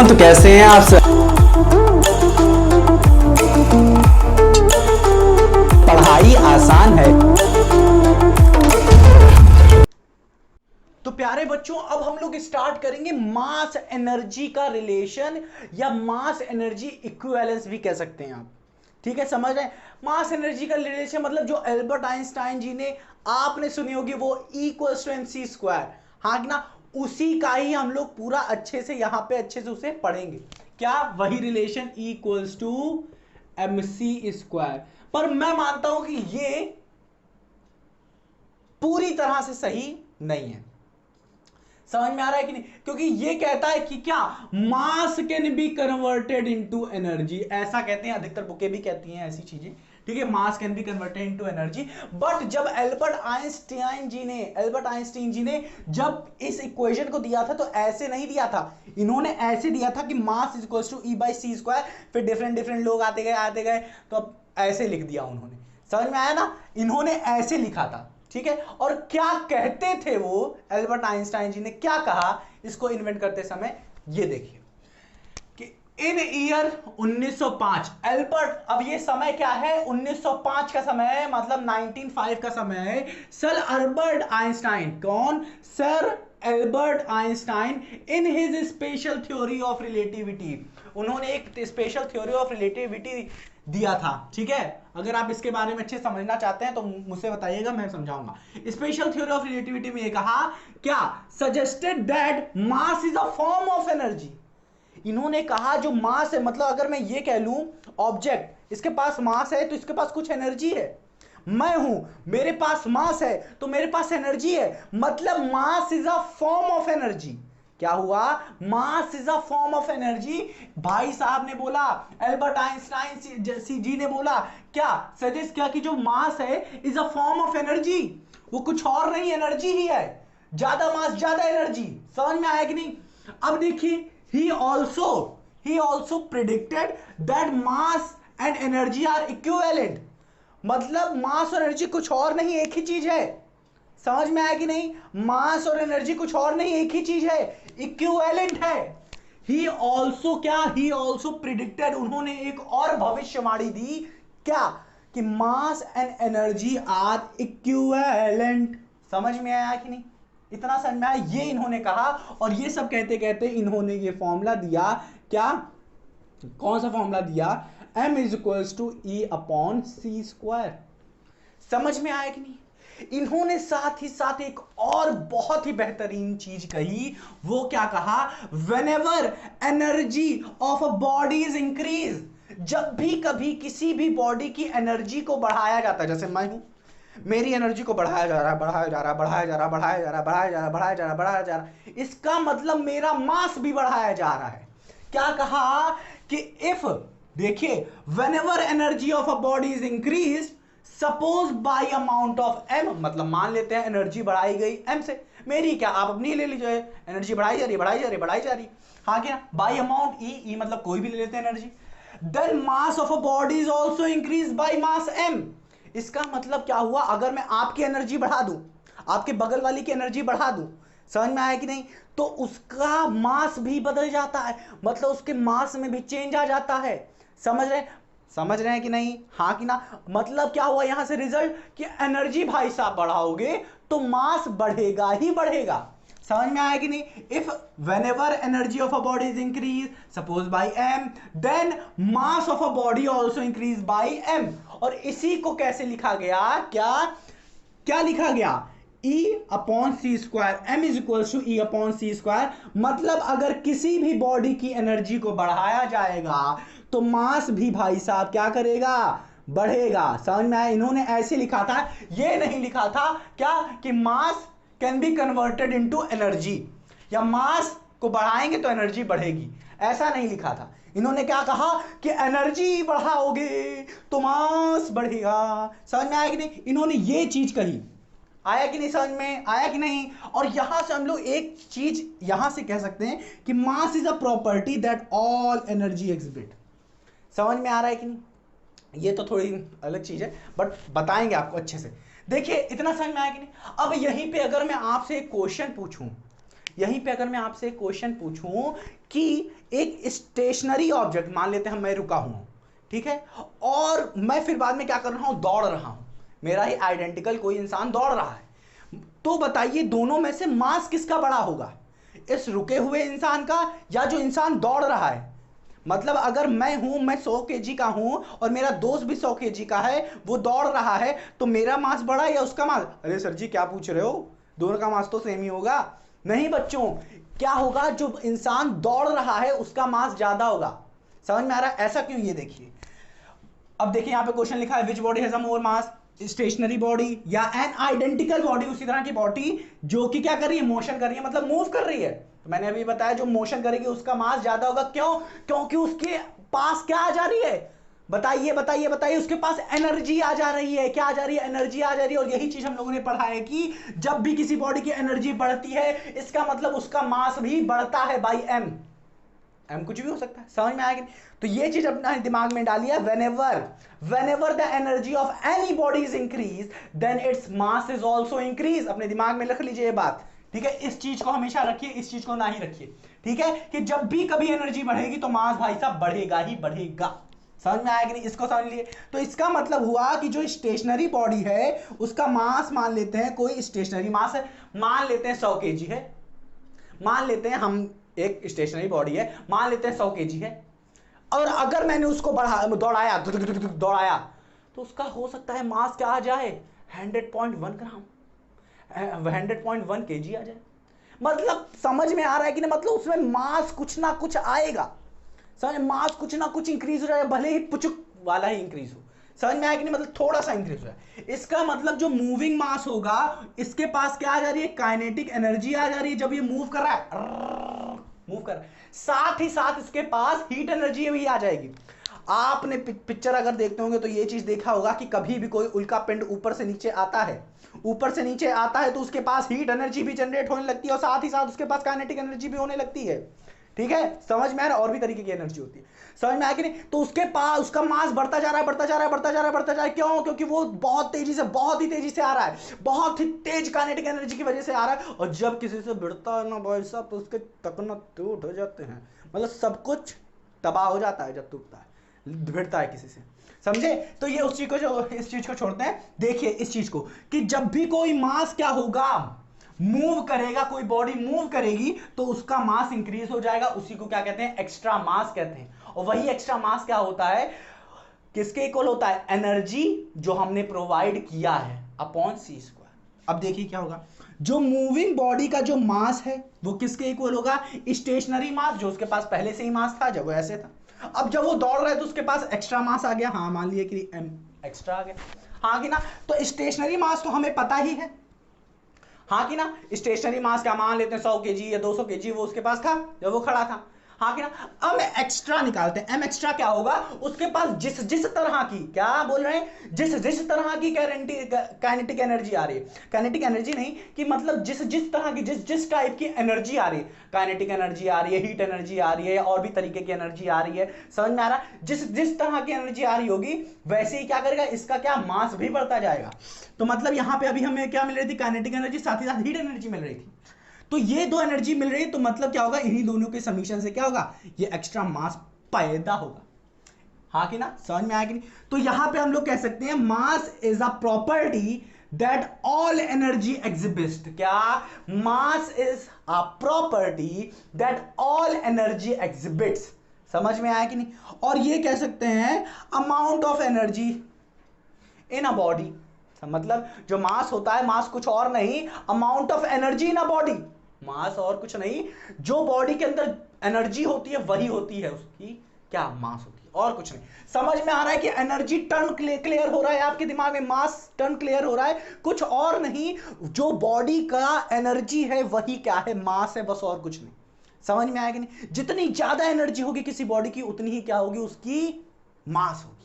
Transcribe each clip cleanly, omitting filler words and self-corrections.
Everyone, तो कैसे हैं आप सब। पढ़ाई आसान है। तो प्यारे बच्चों, अब हम लोग स्टार्ट करेंगे मास एनर्जी का रिलेशन, या मास एनर्जी इक्विवेलेंस भी कह सकते हैं आप। ठीक है, समझ रहे हैं। मास एनर्जी का रिलेशन मतलब जो एल्बर्ट आइंस्टाइन जी ने आपने सुनी होगी, वो equals to M C square. हाँ कि ना, उसी का ही हम लोग पूरा अच्छे से यहां पे अच्छे से उसे पढ़ेंगे। क्या वही relation equals to M C square. पर मैं मानता हूं कि ये पूरी तरह से सही नहीं है। समझ में आ रहा है कि नहीं? क्योंकि ये कहता है कि क्या मास can be converted into energy, ऐसा कहते हैं, अधिकतर बुकें भी कहती हैं ऐसी चीजें। ठीक है, मास can be converted into energy. But जब एल्बर्ट आइंस्टीन जी ने जब इस इक्वेशन को दिया था, तो ऐसे नहीं दिया था। इन्होंने ऐसे दिया था कि mass is equals to E by C square. फिर डिफरेंट डिफरेंट लोग आते गए, तो अब ऐसे लिख दिया उन्होंने। समझ में आया ना? इन्होंने ऐसे लिखा था। ठीक है, और क्या कहते थे वो एल्बर्ट आइंस्टाइन जी ने क्या कहा इसको इन्वेंट करते समय, ये देखिए कि इन ईयर 1905 एल्बर्ट, अब ये समय क्या है, 1905 का समय है, मतलब 1905 का समय है। सर अल्बर्ट आइंस्टाइन, कौन? Sir Albert Einstein in his special theory of relativity, उन्होंने एक स्पेशल थ्योरी ऑफ रिलेटिविटी दिया था। ठीक है, अगर आप इसके बारे में अच्छे समझना चाहते हैं तो मुझसे बताइएगा, मैं समझाऊंगा। स्पेशल थ्योरी ऑफ रिलेटिविटी में ये कहा, क्या suggested that mass is a form of energy. इन्होंने कहा जो मास है, मतलब अगर मैं ये कह लूं ऑब्जेक्ट, इसके पास मास है तो इसके पास कुछ एनर्जी है। मैं हूं, मेरे पास मास है तो मेरे पास एनर्जी है, मतलब मास is a form of energy. क्या हुआ? मास is a form of energy. भाई साहब ने बोला, एल्बर्ट आइंस्टाइन जी ने बोला, क्या सजेस्ट किया कि जो मास है is a form of energy, वो कुछ और नहीं, एनर्जी ही है। ज्यादा मास ज्यादा एनर्जी। समझ में आया कि नहीं? अब देखिए, he also predicted that mass and energy are equivalent, मतलब मास और एनर्जी कुछ और नहीं, एक ही चीज है। समझ में आया कि नहीं? मास और एनर्जी कुछ और नहीं, एक ही चीज है, इक्विवेलेंट है। ही ऑल्सो प्रिडिक्टेड, उन्होंने एक और भविष्यवाणी दी, क्या? कि mass and energy are equivalent. समझ में आया कि नहीं? इतना समझ में आया, ये इन्होंने कहा। और ये सब कहते कहते इन्होंने ये फॉर्मूला दिया, क्या? कौन सा फॉर्मूला दिया? m is equals to E upon C square. समझ में आया कि नहीं? इन्होंने साथ ही साथ एक और बहुत ही बेहतरीन चीज कही। वो क्या कहा? Whenever energy of a body is increase, जब भी कभी किसी भी बॉडी की एनर्जी को बढ़ाया जाता है, जैसे मैं हूं, मेरी एनर्जी को बढ़ाया जा रहा है, बढ़ाया जा रहा है, बढ़ाया जा रहा है, बढ़ाया जा रहा है, बढ़ाया जा रहा है, बढ़ाया जा रहा है, बढ़ाया जा रहा है, इसका मतलब मेरा मास भी बढ़ाया जा रहा है। क्या कहा? कि इफ, देखिए, whenever energy of a body is increase, suppose by amount of M, मतलब मान लेते हैं एनर्जी बढ़ाई गई एम से, मेरी क्या, आप अपनी ले लीजिए, एनर्जी बढ़ाई जा रही है, बढ़ाई जा रही है, बढ़ाई जा रही है। हाँ क्या? बाय अमाउंट ई मतलब कोई भी ले लेते हैं energy. Then mass of a body is also increase by mass M. इसका मतलब क्या हुआ? अगर मैं आपकी एनर्जी बढ़ा दूं, आपके बगल वाली की एनर्जी बढ़ा दूं, समझ में आया कि नहीं, तो उसका मास भी बदल जाता है, मतलब उसके मास में भी चेंज आ जाता है। समझ रहे हैं कि नहीं? हाँ कि ना? मतलब क्या हुआ यहां से रिजल्ट, कि एनर्जी भाई साहब बढ़ाओगे तो मास बढ़ेगा ही बढ़ेगा। समझ में आया कि नहीं? If whenever energy of a body is increased, suppose by m, then mass of a body also increase by m। और इसी को कैसे लिखा गया? क्या क्या लिखा गया? E upon C square, M is equal to E upon C square. मतलब अगर किसी भी बॉडी की एनर्जी को बढ़ाया जाएगा तो मास भी भाई साहब क्या करेगा? बढ़ेगा। समझ में आया? इन्होंने ऐसे लिखा था, ये नहीं लिखा था क्या कि मास can be converted into energy, या मास को बढ़ाएंगे तो एनर्जी बढ़ेगी, ऐसा नहीं लिखा था। इन्होंने क्या कहा कि एनर्जी बढ़ाओगे तो मास बढ़ेगा। समझ में आया कि नहीं? इन्होंने ये चीज कही। आया कि नहीं? समझ में आया कि नहीं? और यहां से हम लोग एक चीज यहां से कह सकते हैं कि mass is a property that all energy exhibit. समझ में आ रहा है कि नहीं? ये तो थोड़ी अलग चीज है, बट बताएंगे आपको अच्छे से। देखिए, इतना समझ में आया कि नहीं? अब यहीं पे अगर मैं आपसे एक क्वेश्चन पूछूं, यहीं पे अगर मैं आपसे एक क्वेश्चन पूछूं कि एक स्टेशनरी ऑब्जेक्ट, मान लेते हैं मैं रुका हूं, ठीक है, और मैं फिर बाद में क्या कर रहा हूं, दौड़ रहा हूं, मेरा ही आइडेंटिकल कोई इंसान दौड़ रहा है, तो बताइए दोनों में से मास किसका बड़ा होगा, इस रुके हुए इंसान का या जो इंसान दौड़ रहा है। मतलब अगर मैं हूं, मैं 100 केजी का हूं और मेरा दोस्त भी 100 केजी का है, वो दौड़ रहा है, तो मेरा मास बड़ा या उसका मास? अरे सर जी क्या पूछ रहे हो, दोनों का मास तो सेम ही होगा। नहीं बच्चों, क्या होगा, जो इंसान दौड़ रहा है उसका मास ज्यादा होगा। समझ में आ रहा है? ऐसा क्यों, ये देखिए। अब देखिए यहां पे क्वेश्चन लिखा है, which body has a more mass, stationary body या एन आइडेंटिकल बॉडी, उसी तरह की बॉडी जो कि क्या कर रही है, मोशन कर रही है, मतलब मूव कर रही है। तो मैंने अभी बताया जो मोशन करेगी उसका मास ज्यादा होगा। क्यों? क्योंकि उसके पास क्या आ जा रही है, बताइए बताइए बताइए, उसके पास एनर्जी आ जा रही है। क्या आ जा रही है? एनर्जी आ जा रही है। और यही चीज हम लोगों ने पढ़ा है कि जब भी किसी बॉडी की एनर्जी बढ़ती है, इसका मतलब उसका मास भी बढ़ता है बाई एम। एम कुछ भी हो सकता है, समझ में आएगा? तो ये चीज अपना दिमाग में डालिए, whenever the energy of any body is increased, then its mass is also increase। अपने दिमाग में रख लीजिए ये बात, ठीक है? इस चीज को हमेशा रखिए, इस चीज को ना ही रखिए, ठीक है? कि जब भी कभी एनर्जी बढ़ेगी तो मास भाई साहब बढ़ेगा ही बढ़ेगा। समझ में आया कि नहीं? इसको समझ लिए। तो इसका मतलब हुआ कि जो स्टेशनरी बॉडी है उसका मास, मान लेते हैं कोई स्टेशनरी मास है, मान लेते हैं 100 केजी है, मान लेते हैं हम एक स्टेशनरी बॉडी है, मान लेते हैं 100 केजी है, और अगर मैंने उसको दौड़ाया तो उसका हो सकता है मास क्या आ जाए, 100.1 ग्राम, 100.1 केजी आ जाए। मतलब समझ में आ रहा है कि नहीं? मतलब उसमें मास कुछ ना कुछ आएगा, समझ, मास कुछ ना कुछ इंक्रीज हो जाएगा, भले ही पुचुक वाला ही इंक्रीज हो। समझ में आया कि नहीं? मतलब थोड़ा सा इंक्रीज हो जाए। इसका मतलब जो मूविंग मास होगा इसके पास क्या आ जा रही है, काइनेटिक एनर्जी आ जा रही है। जब ये मूव कर रहा है, साथ ही साथ इसके पास हीट एनर्जी भी आ जाएगी। आपने पिक्चर अगर देखते होंगे तो ये चीज देखा होगा कि कभी भी कोई उल्का पिंड ऊपर से नीचे आता है, तो उसके पास हीट एनर्जी भी जनरेट होने लगती है और साथ ही साथ उसके पास काइनेटिक एनर्जी भी होने लगती है। ठीक है, समझ में आ रहा है? और भी तरीके की एनर्जी होती है, समझ में आया कि नहीं? तो उसके पास उसका मास बढ़ता जा रहा है। क्यों? क्योंकि वो बहुत ही तेजी से आ रहा है, बहुत ही तेज काइनेटिक एनर्जी की वजह से आ रहा है। और जब किसी से भिड़ता है ना भाई साहब, तो उसके टकना टूट हो जाते हैं, मतलब सब कुछ तबाह हो जाता है जब टूटता है, भिड़ता है किसी से, समझे? तो ये उस चीज को, जो इस चीज को छोड़ते हैं। देखिए इस चीज को कि जब भी कोई मास क्या होगा, मूव करेगा, कोई बॉडी मूव करेगी तो उसका मास इंक्रीज हो जाएगा। उसी को क्या कहते हैं, एक्स्ट्रा मास कहते हैं। और वही एक्स्ट्रा मास क्या होता है, किसके इक्वल होता है, एनर्जी जो हमने प्रोवाइड किया है अपॉन सी स्क्वायर। अब देखिए क्या होगा, जो मूविंग बॉडी का जो मास है वो किसके इक्वल होगा, स्टेशनरी मास, जो उसके पास पहले से ही मास था जब वो ऐसे था। अब जब वो दौड़ रहा है तो उसके पास एक्स्ट्रा मास आ गया, हाँ मान लिया कि एम एक्स्ट्रा आ गया, हाँ कि ना? तो स्टेशनरी मास तो हमें पता ही है, हाँ कि ना? स्टेशनरी मास क्या, मान लेते हैं 100 केजी या 200 केजी वो उसके पास था जब वो खड़ा था, हाँ कि ना? अब एक्स्ट्रा निकालते हैं। एम एक्स्ट्रा क्या होगा, उसके पास जिस तरह की, क्या बोल रहे हैं, जिस तरह की काइनेटिक एनर्जी आ रही है, काइनेटिक एनर्जी नहीं कि मतलब जिस तरह की, जिस टाइप की एनर्जी आ रही है, काइनेटिक एनर्जी आ रही है, हीट एनर्जी आ रही है, और भी तरीके की एनर्जी आ रही है, समझ में आ रहा है? जिस तरह की एनर्जी आ रही होगी वैसे ही क्या करेगा, इसका क्या, मास भी बढ़ता जाएगा। तो मतलब यहां पे अभी हमें क्या मिल रही थी, काइनेटिक एनर्जी, साथ ही साथ हीट एनर्जी मिल रही थी। तो ये दो एनर्जी मिल रही है, तो मतलब क्या होगा, इन्हीं दोनों के समीशन से क्या होगा, ये एक्स्ट्रा मास पैदा होगा, हाँ कि ना? समझ में आया कि नहीं? तो यहां पे हम लोग कह सकते हैं mass is a property that all energy exhibit. क्या, mass is a property that all energy exhibits. समझ में आया कि नहीं? और ये कह सकते हैं amount of energy in a body. मतलब जो मास होता है, मास कुछ और नहीं, amount of energy in a body, mass और कुछ नहीं, जो बॉडी के अंदर एनर्जी होती है वही होती है उसकी क्या, मास होती है, और कुछ नहीं। समझ में आ रहा है कि एनर्जी टर्न क्लियर हो रहा है आपके दिमाग में, मास टर्न क्लियर हो रहा है, कुछ और नहीं, जो बॉडी का एनर्जी है वही क्या है, मास है, बस और कुछ नहीं। समझ में आएगा नहीं? जितनी ज्यादा एनर्जी होगी किसी बॉडी की उतनी ही क्या होगी, उसकी मास होगी।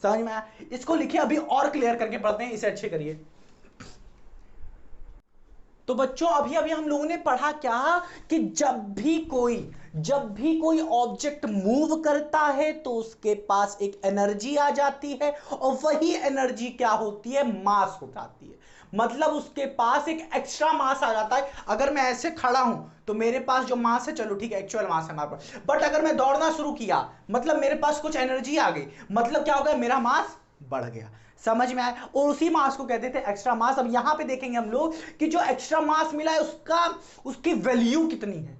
समझ में आया? इसको लिखिए, अभी और क्लियर करके पढ़ते हैं, इसे अच्छे करिए। तो बच्चों अभी हम लोगों ने पढ़ा क्या, कि जब भी कोई ऑब्जेक्ट मूव करता है तो उसके पास एक एनर्जी आ जाती है, और वही एनर्जी क्या होती है, मास हो जाती है। मतलब उसके पास एक एक्स्ट्रा मास आ जाता है। अगर मैं ऐसे खड़ा हूं तो मेरे पास जो मास है, चलो ठीक है एक्चुअल मास है हमारे पास, बट अगर मैं दौड़ना शुरू किया मतलब मेरे पास कुछ एनर्जी आ गई, मतलब क्या हो गया, मेरा मास बढ़ गया। समझ में आया? और उसी मास को कहते थे एक्स्ट्रा मास। अब यहां पे देखेंगे हम लोग कि जो एक्स्ट्रा मास मिला है उसकी वैल्यू कितनी है।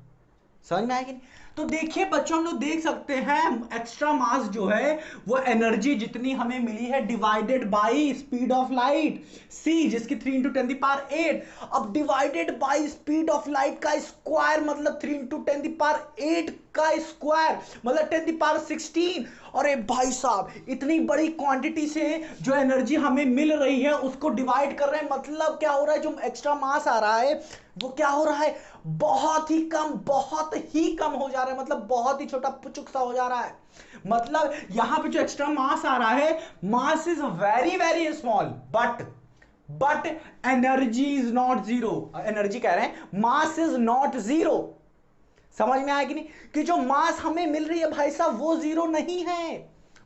समझ में आएगी? तो देखिए बच्चों, हम लोग देख सकते हैं एक्स्ट्रा मास जो है वो एनर्जी जितनी हमें मिली है divided by speed of light c, जिसकी 3 × 10⁸। अब divided by speed of light का स्क्वायर मतलब 3 × 10⁸ का स्क्वायर मतलब 10⁻16। अरे भाई साहब, इतनी बड़ी क्वांटिटी से जो एनर्जी हमें मिल रही है उसको डिवाइड कर रहे हैं, मतलब क्या हो रहा है, जो एक्स्ट्रा मास आ रहा है वो क्या हो रहा है, बहुत ही कम हो जा रहा है, मतलब बहुत ही छोटा पुचुक सा हो जा रहा है। मतलब यहां पे जो एक्स्ट्रा मास आ रहा है, mass is very very small but energy is not zero. Energy कह रहे हैं, मास इज नॉट जीरो। समझ में आया कि नहीं, कि जो मास हमें मिल रही है भाई साहब वो जीरो नहीं है,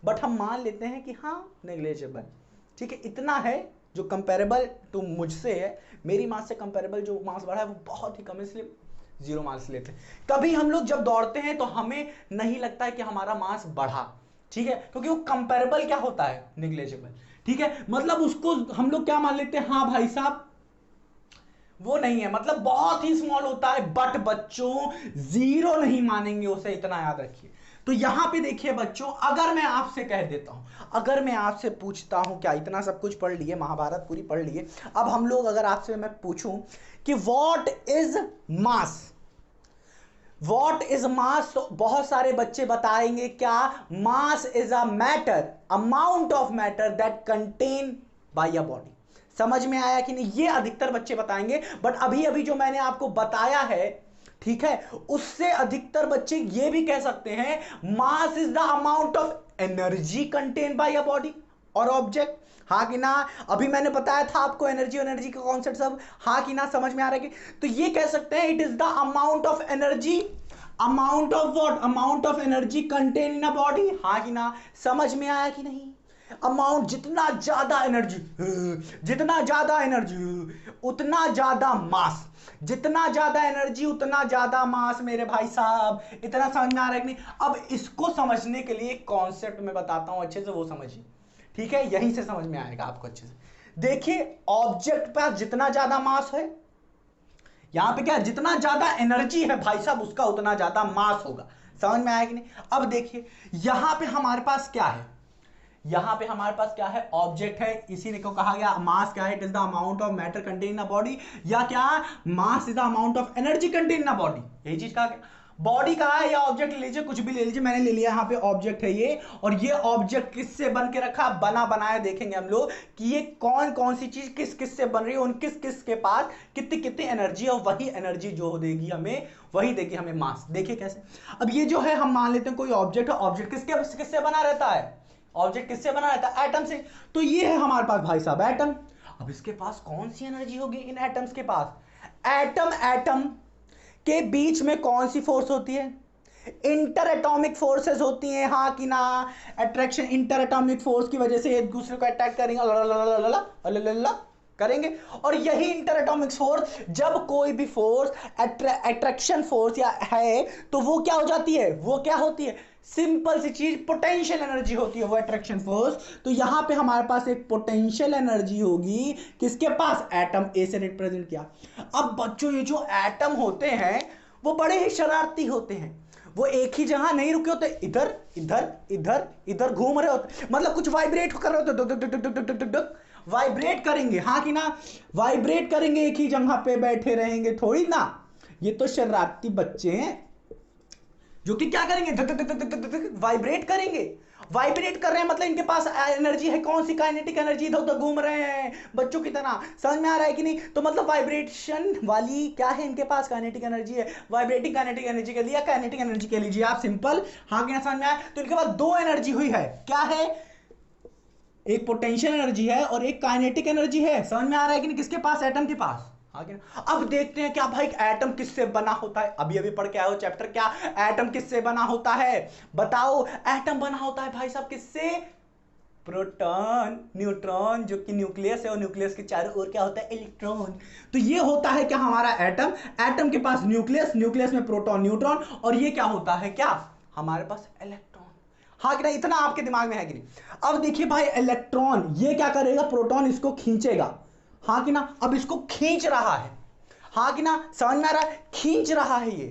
बट हम मान लेते हैं कि हाँ नेग्लिजिबल, ठीक है, इतना है जो कंपेरेबल टू मुझसे है, मेरी मास से कंपेरेबल जो मास बढ़ा है वो बहुत ही कम है, इसलिए जीरो मास लेते हैं। कभी हम लोग जब दौड़ते हैं तो हमें नहीं लगता है कि हमारा मास बढ़ा, ठीक है, क्योंकि वो कंपेरेबल क्या होता है, नेग्लिजिबल, ठीक है, मतलब उसको हम लोग क्या मान लेते हैं, हाँ भाई साहब वो नहीं है, मतलब बहुत ही स्मॉल होता है, बट बच्चों जीरो नहीं मानेंगे उसे, इतना याद रखिए। तो यहां पे देखिए बच्चों, अगर मैं आपसे कह देता हूं, अगर मैं आपसे पूछता हूं, क्या इतना सब कुछ पढ़ लिए, महाभारत पूरी पढ़ लिए, अब हम लोग अगर आपसे मैं पूछूं कि what is mass, what is mass, तो बहुत सारे बच्चे बताएंगे क्या, mass is a matter, amount of matter that contain by a body. समझ में आया कि नहीं, ये अधिकतर बच्चे बताएंगे, बट अभी अभी जो मैंने आपको बताया है, ठीक है, उससे अधिकतर बच्चे ये भी कह सकते हैं mass is the amount of energy contain by a body और ऑब्जेक्ट। हाँ कि ना, अभी मैंने बताया था आपको एनर्जी का कॉन्सेप्ट सब, हाँ कि ना, समझ में आ रहा है कि, तो ये कह सकते हैं it is the amount of energy, amount of what, amount of energy contain in a body. हाँ कि ना, समझ में आया कि नहीं, अमाउंट, जितना ज्यादा एनर्जी उतना ज्यादा मास, जितना ज्यादा एनर्जी उतना ज्यादा मास, मेरे भाई साहब इतना समझ में आ रहा है कि नहीं। अब इसको समझने के लिए कॉन्सेप्ट में बताता हूं अच्छे से, वो समझिए, ठीक है, यहीं से समझ में आएगा आपको अच्छे से। देखिए ऑब्जेक्ट पर जितना ज्यादा मास है, यहां पे क्या है, जितना ज्यादा एनर्जी है भाई साहब उसका उतना ज्यादा मास होगा। समझ में आया कि नहीं। अब देखिए यहां पे हमारे पास क्या है, यहां पे हमारे पास क्या है, ऑब्जेक्ट है, इसी को कहा गया मास क्या है, it is the amount of matter contain in a body, या क्या, mass is the amount of energy contain in a body, यही चीज कहा गया। बॉडी कहा है या ऑब्जेक्ट ले लीजिए, कुछ भी ले लीजिए, मैंने ले लिया यहां पे ऑब्जेक्ट है ये, और ये ऑब्जेक्ट किससे बन के रखा, बना बनाया, देखेंगे हम लोग कि ये कौन कौन सी चीज किस किस से बन रही है, उन किस किस के पास कितनी कितनी एनर्जी, और वही एनर्जी जो देगी हमें, वही देगी हमें मास। देखिए कैसे, अब ये जो है हम मान लेते हैं कोई ऑब्जेक्ट है, ऑब्जेक्ट किसके किससे बना रहता है, ऑब्जेक्ट किससे बना रहता है, एटम से। तो ये है हमारे पास भाई साहब एटम। अब इसके पास कौन सी एनर्जी होगी इन एटम्स के पास, एटम के बीच में कौन सी फोर्स होती है, इंटर एटॉमिक फोर्सेस होती हैं, हाँ कि ना, अट्रैक्शन, इंटर एटॉमिक फोर्स की वजह से एक दूसरे को अटैक करेंगे, करेंगे, और यही इंटर एटॉमिक फोर्स, जब कोई भी फोर्स अट्रैक्शन फोर्स या है तो वो क्या हो जाती है, वो क्या होती है, सिंपल सी चीज, पोटेंशियल एनर्जी होती है वो अट्रैक्शन फोर्स। तो यहां पे हमारे पास एक पोटेंशियल एनर्जी होगी, किसके पास, एटम ए से रिप्रेजेंट किया। अब बच्चों ये जो एटम होते हैं वो बड़े ही शरारती होते हैं, वो एक ही जगह नहीं रुके होते, इधर इधर इधर इधर घूम रहे होते, मतलब कुछ वाइब्रेट कर रहे होते, वाइब्रेट करेंगे, हाँ कि ना, वाइब्रेट करेंगे, एक ही जगह पे बैठे रहेंगे थोड़ी ना, ये तो शरारती बच्चे हैं जो कि क्या करेंगे, वाइब्रेट करेंगे, वाइब्रेट कर रहे हैं, मतलब इनके पास एनर्जी है, कौन सी, काइनेटिक एनर्जी, इधर उधर घूम रहे हैं बच्चों की तरह। समझ में आ रहा है कि नहीं, तो मतलब वाइब्रेशन वाली क्या है इनके पास, काइनेटिक एनर्जी है, वाइब्रेटिंग काइनेटिक एनर्जी के लिए, काइनेटिक एनर्जी के लीजिए आप सिंपल, हाँ क्या समझ में आया। तो इनके पास दो एनर्जी हुई है, क्या है, एक पोटेंशियल एनर्जी है और एक काइनेटिक एनर्जी है। समझ में आ रहा है कि नहीं, किसके पास, एटम के पास। अब देखते हैं क्या भाई एटम किससे बना होता है, अभी अभी पढ़ के आए हो चैप्टर, क्या एटम किससे बना होता है, बताओ, एटम बना होता है भाई साहब किससे, प्रोटॉन, न्यूट्रॉन, जो कि न्यूक्लियस है और न्यूक्लियस के चारों ओर क्या होता है, इलेक्ट्रॉन। तो ये होता है क्या हमारा एटम, एटम के पास न्यूक्लियस, न्यूक्लियस में प्रोटॉन न्यूट्रॉन, और ये क्या होता है, क्या हमारे पास इलेक्ट्रॉन। हाँ कि नहीं, इतना आपके दिमाग में है कि नहीं। अब देखिए भाई, इलेक्ट्रॉन ये क्या करेगा, प्रोटॉन इसको खींचेगा, हाँ कि ना, अब इसको खींच रहा है, हाँ कि ना, समझ में आ रहा है, खींच रहा है, ये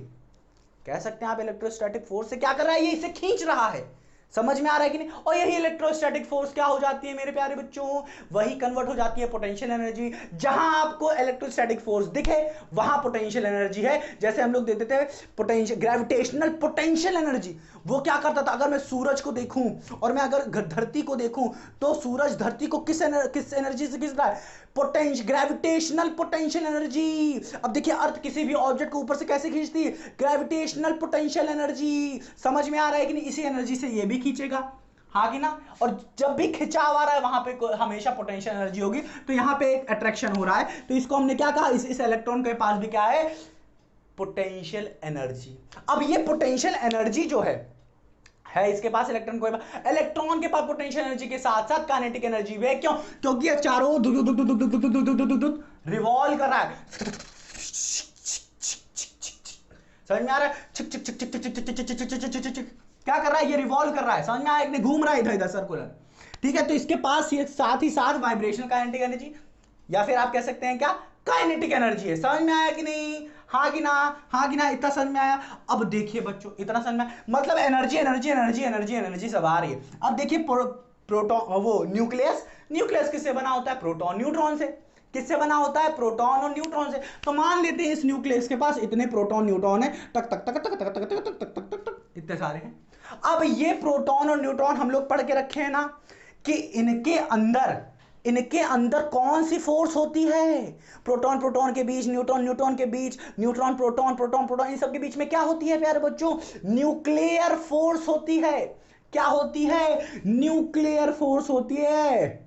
कह सकते हैं आप इलेक्ट्रोस्टैटिक फोर्स से क्या कर रहा है, ये इसे खींच रहा है, समझ में आ रहा है कि नहीं। और यही इलेक्ट्रोस्टैटिक फोर्स क्या हो जाती है मेरे प्यारे बच्चों, वही कन्वर्ट हो जाती है पोटेंशियल एनर्जी। जहां आपको इलेक्ट्रोस्टैटिक फोर्स दिखे वहां पोटेंशियल एनर्जी है। जैसे हम लोग देते थे पोटेंशियल, ग्रेविटेशनल पोटेंशियल एनर्जी, वो क्या करता था, अगर मैं सूरज को देखूं और मैं अगर धरती को देखूं, तो सूरज धरती को किस एनर्जी से खींच रहा है, पोटेंशियल, ग्रेविटेशनल पोटेंशियल एनर्जी। अब देखिए, अर्थ किसी भी ऑब्जेक्ट को ऊपर से कैसे खींचती है, ग्रेविटेशनल पोटेंशियल एनर्जी। समझ में आ रहा है कि नहीं, इसी एनर्जी से ये भी खींचेगा, हाँ कि ना। और जब भी खिंचाव आ रहा है वहां पे हमेशा पोटेंशियल एनर्जी होगी, तो यहां पे एक अट्रैक्शन हो रहा है, तो इसको हमने क्या कहा, इस इलेक्ट्रॉन के पास भी क्या है, पोटेंशियल एनर्जी। अब ये पोटेंशियल एनर्जी जो है इसके पास, इलेक्ट्रॉन को, इलेक्ट्रॉन के पास पोटेंशियल एनर्जी के साथ साथ काइनेटिक एनर्जी भी है। क्यों, क्योंकि ये चारों रिवॉल्व कर रहा है, समझ में आ रहा है, छिक छिक छिक छिक छिक छिक छिक छिक छिक छिक छिक, क्या कर रहा है, ये रिवॉल्व कर रहा है, समझ में आया, एक घूम रहा है इधर इधर सर्कुलर, ठीक है। तो इसके पास ये साथ ही साथ वाइब्रेशनल काइनेटिक एनर्जी, या फिर आप कह सकते हैं क्या, काइनेटिक एनर्जी है। समझ में आया कि नहीं, हाँ कि ना, हाँ कि ना, इतना समझ में आया। अब देखिए बच्चों, इतना समझ में आया, मतलब energy energy energy energy energy सब आ रही है। अब देखिए प्रोटॉन, वो न्यूक्लियस, न्यूक्लियस किससे बना होता है, प्रोटॉन न्यूट्रॉन से। किससे बना होता है, प्रोटॉन और न्यूट्रॉन से। तो मान लेते हैं इस न्यूक्लियस के पास इतने प्रोटॉन न्यूट्रॉन है, टक टक टक टक टक टक टक टक टक टक टक, इतने सारे हैं। अब ये प्रोटॉन और न्यूट्रॉन हम लोग पढ़ के रखे हैं ना, कि इनके अंदर कौन सी फोर्स होती है, प्रोटॉन प्रोटॉन के बीच, न्यूट्रॉन न्यूट्रॉन के बीच, न्यूट्रॉन प्रोटॉन प्रोटॉन प्रोटॉन, इन सब के बीच में क्या होती है प्यारे बच्चों, न्यूक्लियर फोर्स होती है। क्या होती है, न्यूक्लियर फोर्स होती है,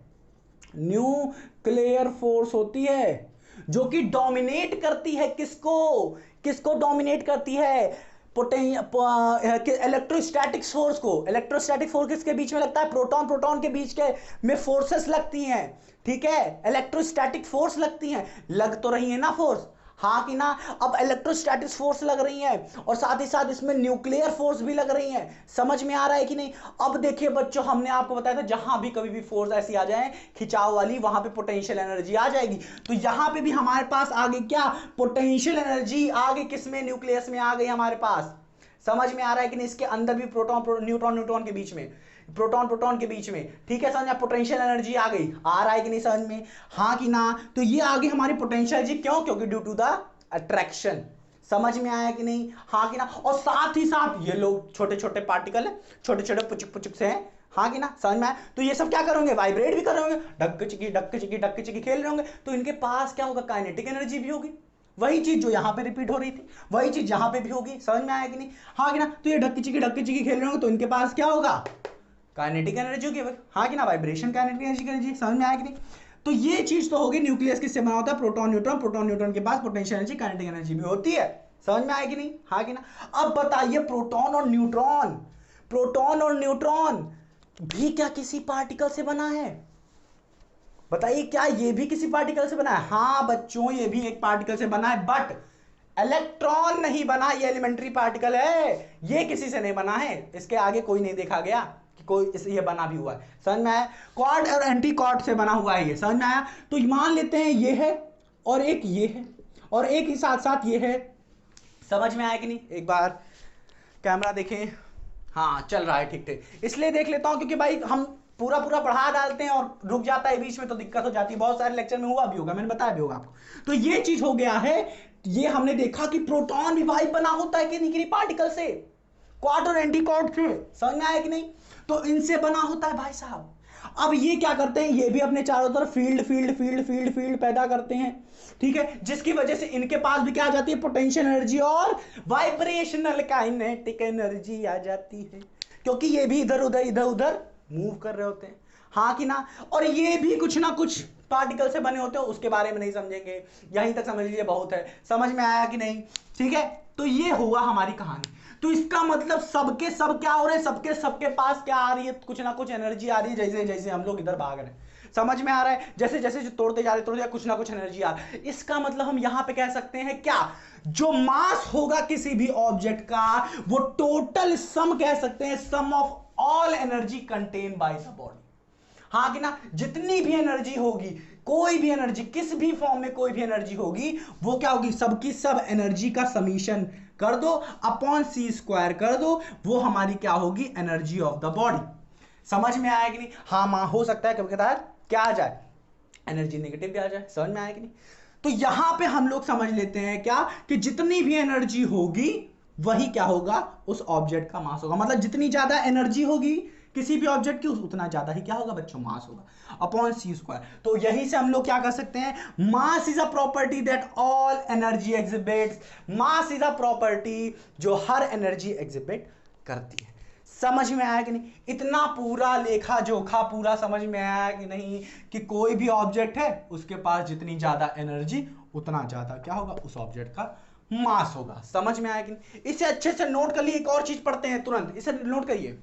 न्यूक्लियर फोर्स होती है, जो कि डोमिनेट करती है किसको डोमिनेट करती है, इलेक्ट्रोस्टैटिक फोर्स को। इलेक्ट्रोस्टैटिक फोर्स किसके बीच में लगता है, प्रोटॉन प्रोटॉन के बीच के में फोर्सेस लगती हैं, ठीक है, इलेक्ट्रोस्टैटिक फोर्स लगती हैं, लग तो रही है ना फोर्स, हाँ कि ना। अब इलेक्ट्रोस्टैटिक फोर्स लग रही है और साथ ही साथ इसमें न्यूक्लियर फोर्स भी लग रही है, समझ में आ रहा है कि नहीं। अब देखिए बच्चों, हमने आपको बताया था जहां भी कभी भी फोर्स ऐसी आ जाए खिंचाव वाली, वहां पे पोटेंशियल एनर्जी आ जाएगी। तो यहां पे भी हमारे पास आगे क्या, पोटेंशियल एनर्जी आगे किसमें, न्यूक्लियस में आ गई हमारे पास। समझ में आ रहा है कि नहीं, इसके अंदर भी प्रोटॉन न्यूट्रॉन न्यूट्रॉन के बीच में, प्रोटॉन प्रोटॉन के बीच में, ठीक है, समझ, पोटेंशियल एनर्जी आ गई, आ रहा है कि नहीं समझ में, हाँ कि ना। तो ये आ गई हमारी पोटेंशियल एनर्जी, क्यों, क्योंकि ड्यू टू द अट्रैक्शन। समझ में आया कि नहीं, हाँ कि ना। और साथ ही साथ ये लोग छोटे छोटे पार्टिकल है, छोटे छोटे पुचुक पुचुक से हैं, हाँ कि ना, समझ में आया। तो ये सब क्या करेंगे, वाइब्रेट भी करेंगे, डक चिकी डक चिकी डक चिकी खेल रहे होंगे, तो इनके पास क्या होगा, काइनेटिक एनर्जी भी होगी। वही चीज जो यहां पे रिपीट हो रही थी, वही चीज यहां पे भी होगी, समझ में आया कि नहीं, हाँ कि ना। तो ये डक्की चिकी खेल रहे होंगे, तो इनके पास क्या होगा, काइनेटिक एनर्जी होगी, हाँ कि ना, वाइब्रेशन काइनेटिक एनर्जी, समझ में आया कि नहीं। तो ये चीज तो होगी, न्यूक्लियस किससे बना होता है, प्रोटॉन न्यूट्रॉन, प्रोटॉन न्यूट्रॉन के पास पोटेंशियल एनर्जी काइनेटिक एनर्जी भी होती है, समझ में आया कि नहीं, हाँ कि ना। अब बताइए, प्रोटॉन और न्यूट्रॉन भी क्या किसी पार्टिकल से बना है, बताइए, क्या ये भी किसी पार्टिकल से बना है। हाँ बच्चों, ये भी एक पार्टिकल से बना है, बट इलेक्ट्रॉन नहीं बना, ये एलिमेंट्री पार्टिकल है, ये किसी से नहीं बना है, इसके आगे कोई नहीं देखा गया कि कोई इससे ये बना भी हुआ है, समझ में आया। क्वाड और एंटी क्वाड से बना हुआ है ये, समझ में आया। तो मान लेते हैं ये है और एक ये है और एक ही साथ साथ ये है, समझ में आया कि नहीं। एक बार कैमरा देखें, हाँ चल रहा है ठीक ठीक, इसलिए देख लेता हूं क्योंकि भाई हम पूरा पढ़ा डालते हैं और रुक जाता है बीच में तो दिक्कत हो जाती है। बहुत सारे लेक्चर में हुआ भी होगा, मैंने बताया भी होगा आपको। तो ये चीज हो गया है, ये हमने देखा कि प्रोटॉन भी भाई बना होता है किन्हीं पार्टिकल से, क्वाड और एंटी क्वाड से, समझ में आया कि नहीं। तो इनसे बना होता है भाई साहब। अब ये क्या करते हैं, ये भी अपने चारों तरफ फील्ड पैदा करते हैं, ठीक है, जिसकी वजह से इनके पास भी क्या आ जाती है, पोटेंशियल एनर्जी और वाइब्रेशनल काइनेटिक एनर्जी आ जाती है, क्योंकि ये भी इधर उधर मूव कर रहे होते हैं, हाँ कि ना। और ये भी कुछ ना कुछ पार्टिकल से बने होते हैं, उसके बारे में नहीं समझेंगे, यहीं तक समझ लीजिए बहुत है, समझ में आया कि नहीं, ठीक है। तो ये हुआ हमारी कहानी। तो इसका मतलब सबके सब क्या हो रहे हैं, सबके सबके पास क्या आ रही है, कुछ ना कुछ एनर्जी आ रही है, जैसे जैसे हम लोग इधर भाग रहे हैं। समझ में आ रहा है, जैसे जैसे जो तोड़ते जा रहे कुछ ना कुछ एनर्जी आ रहा है। इसका मतलब हम यहां पे कह सकते हैं क्या, जो मास होगा किसी भी ऑब्जेक्ट का वो टोटल सम कह सकते हैं, sum of all energy contain by the body. हाँ कि ना, जितनी भी एनर्जी होगी, कोई भी एनर्जी किस भी फॉर्म में कोई भी एनर्जी होगी, वो क्या होगी, सबकी सब एनर्जी का समीशन कर दो अपॉन सी स्क्वायर कर दो, वो हमारी क्या होगी, एनर्जी ऑफ द बॉडी। समझ में आया कि नहीं? हाँ मां हो सकता है कभी कभार क्या आ जाए, एनर्जी नेगेटिव भी आ जाए। समझ में आया कि नहीं? तो यहां पे हम लोग समझ लेते हैं क्या, कि जितनी भी एनर्जी होगी वही क्या होगा, उस ऑब्जेक्ट का मास होगा। मतलब जितनी ज्यादा एनर्जी होगी किसी भी ऑब्जेक्ट की, उतना ज्यादा ही क्या होगा बच्चों, मास होगा अपॉन सी स्क्वायर। तो यही से हम लोग क्या कर सकते हैं, mass is a property that all energy exhibits. Mass is a property जो हर एनर्जी एग्जिबिट करती है। समझ में आया कि नहीं? इतना पूरा लेखा जोखा पूरा समझ में आया कि नहीं, कि कोई भी ऑब्जेक्ट है उसके पास जितनी ज्यादा एनर्जी उतना ज्यादा क्या होगा, उस ऑब्जेक्ट का मास होगा। समझ में आया कि नहीं? इसे अच्छे से नोट कर लिए। एक और चीज पढ़ते हैं तुरंत, इसे नोट करिए।